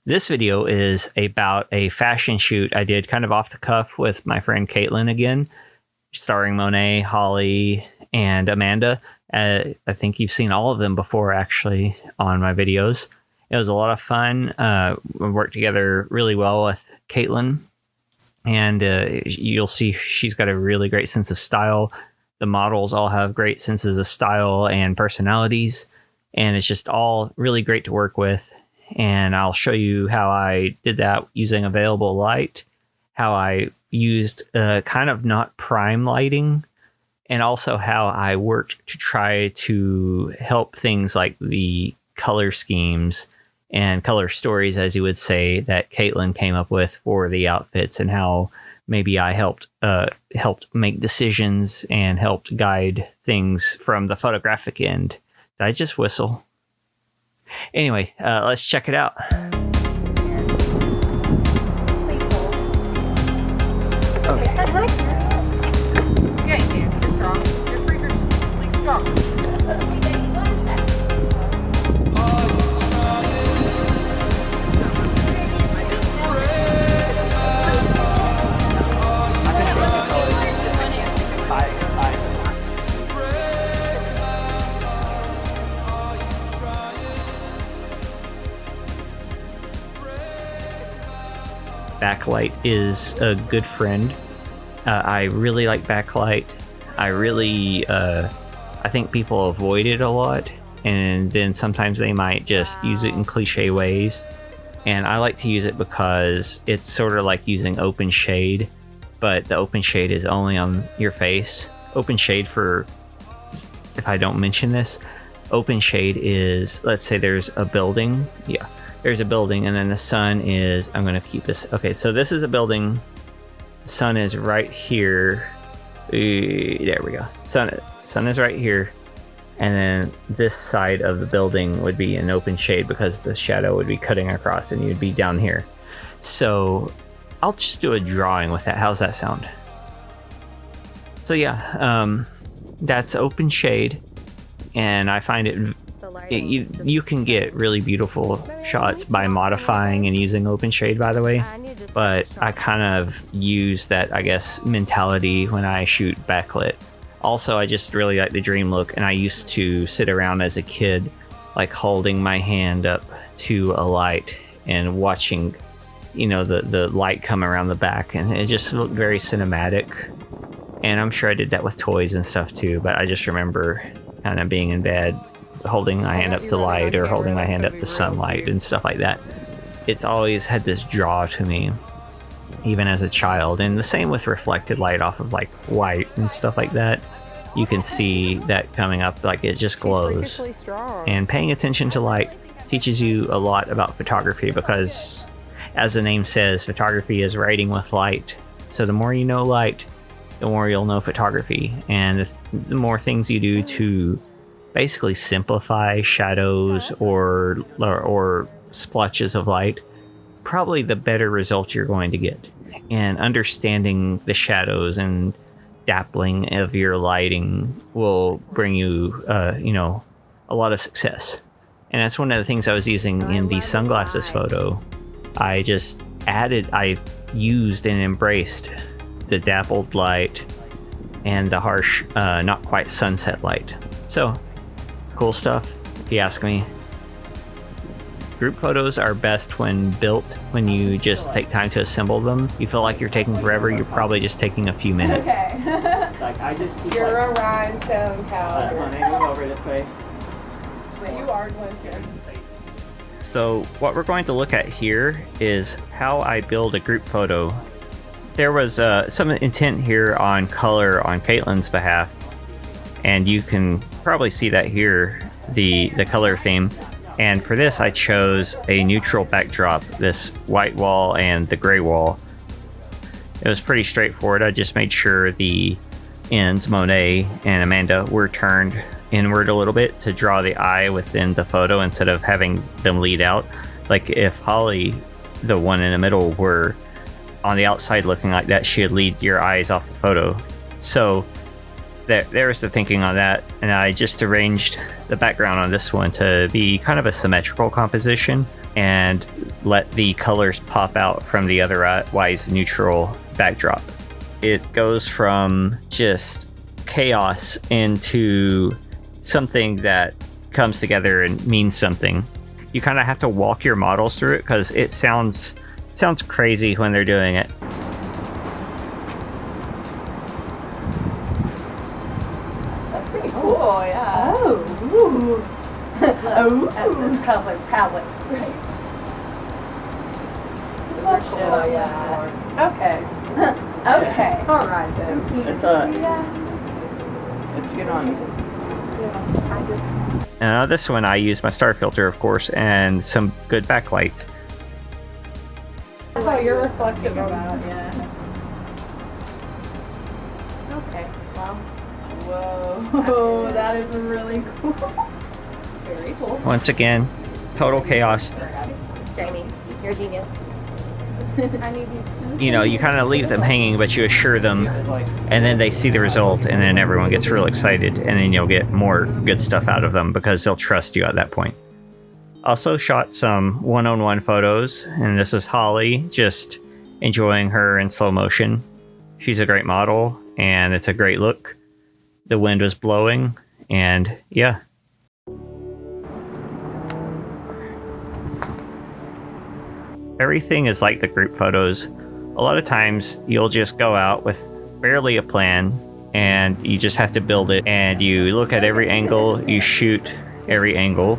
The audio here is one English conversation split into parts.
This video is about a fashion shoot I did kind of off the cuff with my friend Caitlin again, starring Monet, Holly, and Amanda. I think you've seen all of them before, actually, on my videos. It was a lot of fun. We worked together really well with Caitlin, and you'll see she's got a really great sense of style. The models all have great senses of style and personalities, and it's just all really great to work with. And I'll show you how I did that using available light, how I used kind of not prime lighting, and also how I worked to try to help things like the color schemes and color stories, as you would say, that Caitlin came up with for the outfits, and how maybe I helped make decisions and helped guide things from the photographic end. Did I just whistle? Anyway, let's check it out. Backlight is a good friend. I really like Backlight. I think people avoid it a lot, and then sometimes they might just use it in cliche ways. And I like to use it because it's sort of like using open shade, but the open shade is only on your face. Open shade, for if I don't mention this, open shade is, let's say there's a building. Yeah. There's a building, and then the sun is, I'm going to keep this. Okay, so this is a building. The sun is right here. There we go. Sun is right here. And then this side of the building would be an open shade because the shadow would be cutting across and you'd be down here. So I'll just do a drawing with that. How's that sound? So yeah, that's open shade. And I find you can get really beautiful shots by modifying and using open shade, by the way, but I kind of use that, I guess, mentality when I shoot backlit. Also, I just really like the dream look, and I used to sit around as a kid like holding my hand up to a light and watching, you know, the light come around the back, and it just looked very cinematic. And I'm sure I did that with toys and stuff too, but I just remember kind of being in bed holding my hand up to light or holding my hand up to sunlight and stuff like that. It's always had this draw to me, even as a child. And the same with reflected light off of like white and stuff like that. You can see that coming up, like it just glows. And paying attention to light teaches you a lot about photography, because as the name says, photography is writing with light. So the more you know light, the more you'll know photography. And the more things you do to basically simplify shadows or splotches of light, probably the better result you're going to get. And understanding the shadows and dappling of your lighting will bring you, a lot of success. And that's one of the things I was using in the sunglasses photo. I used and embraced the dappled light and the harsh, not quite sunset light. So, cool stuff, if you ask me. Group photos are best when built, when you just take time to assemble them. You feel like you're taking forever, you're probably just taking a few minutes. Okay. Like I just keep You're a rhinestone coward. move over this way. But you are going to. So what we're going to look at here is how I build a group photo. There was some intent here on color on Caitlin's behalf, and you can probably see that here, the color theme. And for this, I chose a neutral backdrop, this white wall and the gray wall. It was pretty straightforward. I just made sure the ends, Monet and Amanda, were turned inward a little bit to draw the eye within the photo instead of having them lead out. Like if Holly, the one in the middle, were on the outside looking like that, she'd lead your eyes off the photo. So there's the thinking on that, and I just arranged the background on this one to be kind of a symmetrical composition and let the colors pop out from the otherwise neutral backdrop. It goes from just chaos into something that comes together and means something. You kind of have to walk your models through it because it sounds crazy when they're doing it. That's pretty cool, yeah. Oh, oh, that's this color palette. Right. Oh, yeah. Okay. Okay. All right then. Let's get on. Now this one I use my star filter, of course, and some good backlight. That's what your reflection is about, yeah. Okay, well. Whoa, that is really cool. Very cool. Once again, total chaos. Jamie, you're a genius. I need you. You know, you kind of leave them hanging, but you assure them, and then they see the result, and then everyone gets real excited, and then you'll get more good stuff out of them because they'll trust you at that point. Also shot some one-on-one photos, and this is Holly, just enjoying her in slow motion. She's a great model, and it's a great look. The wind was blowing, and yeah. Everything is like the group photos. A lot of times you'll just go out with barely a plan and you just have to build it, and you look at every angle, you shoot every angle,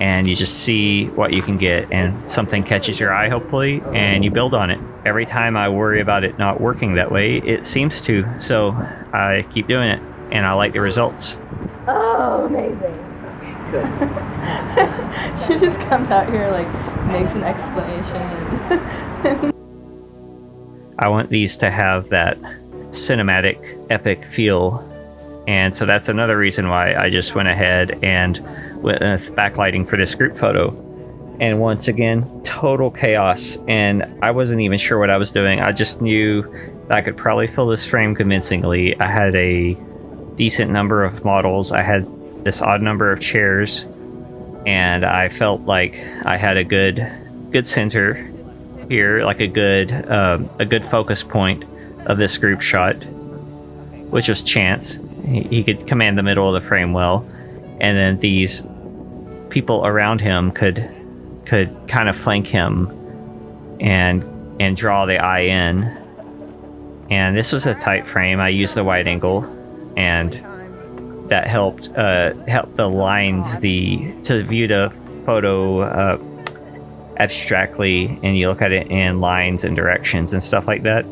and you just see what you can get, and something catches your eye hopefully, and you build on it. Every time I worry about it not working that way, it seems to, so I keep doing it, and I like the results. Oh, amazing. Good. She just comes out here, like, makes an explanation. I want these to have that cinematic, epic feel, and so that's another reason why I just went ahead and went with backlighting for this group photo. And once again, total chaos, and I wasn't even sure what I was doing. I just knew that I could probably fill this frame convincingly. I had a decent number of models. I had this odd number of chairs, and I felt like I had a good center here, like a good focus point of this group shot, which was Chance. He could command the middle of the frame well, and then these people around him could kind of flank him and draw the eye in. And this was a tight frame. I used the wide angle, and that helped the lines to view the photo abstractly, and you look at it in lines and directions and stuff like that.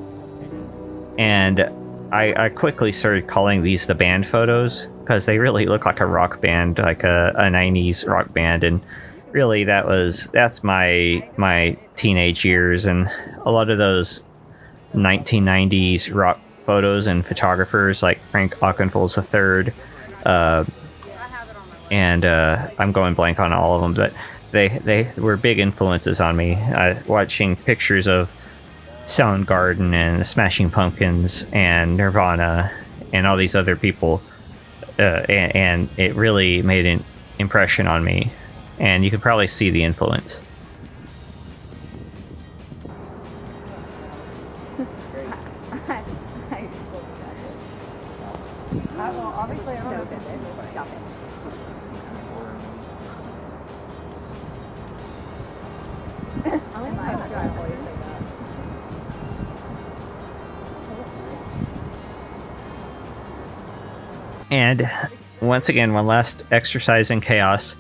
And I quickly started calling these the band photos because they really look like a rock band, like a 90s rock band. And really that's my teenage years, and a lot of those 1990s rock photos and photographers like Frank Oakenfold III, and I'm going blank on all of them, but they were big influences on me. Watching pictures of Soundgarden and the Smashing Pumpkins and Nirvana and all these other people, and it really made an impression on me, and you could probably see the influence. Obviously, I don't know. And once again, one last exercise in chaos.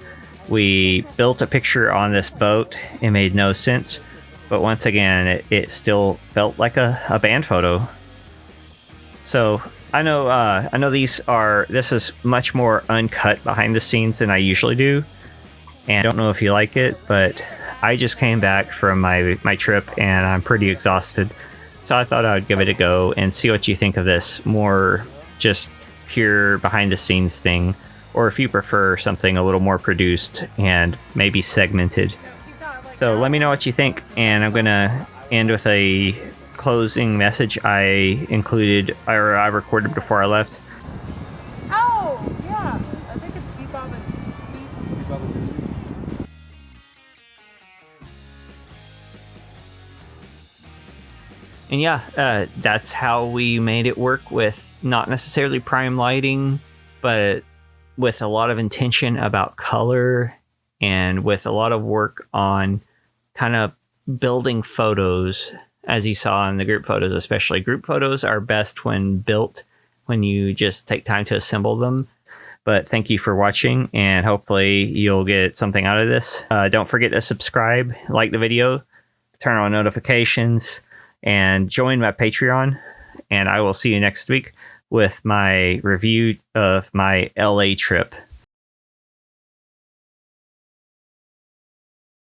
We built a picture on this boat. It made no sense, but once again, it still felt like a band photo. So I know this is much more uncut behind the scenes than I usually do, and I don't know if you like it, but I just came back from my trip and I'm pretty exhausted, so I thought I would give it a go and see what you think of this more just pure behind the scenes thing, or if you prefer something a little more produced and maybe segmented. So let me know what you think, and I'm gonna end with a closing message I recorded before I left. Oh, yeah. I think it's beep on And yeah, that's how we made it work with not necessarily prime lighting, but with a lot of intention about color and with a lot of work on kind of building photos, as you saw in the group photos. Especially group photos are best when built, when you just take time to assemble them. But thank you for watching, and hopefully you'll get something out of this. Don't forget to subscribe, like the video, turn on notifications, and join my Patreon. And I will see you next week with my review of my LA trip.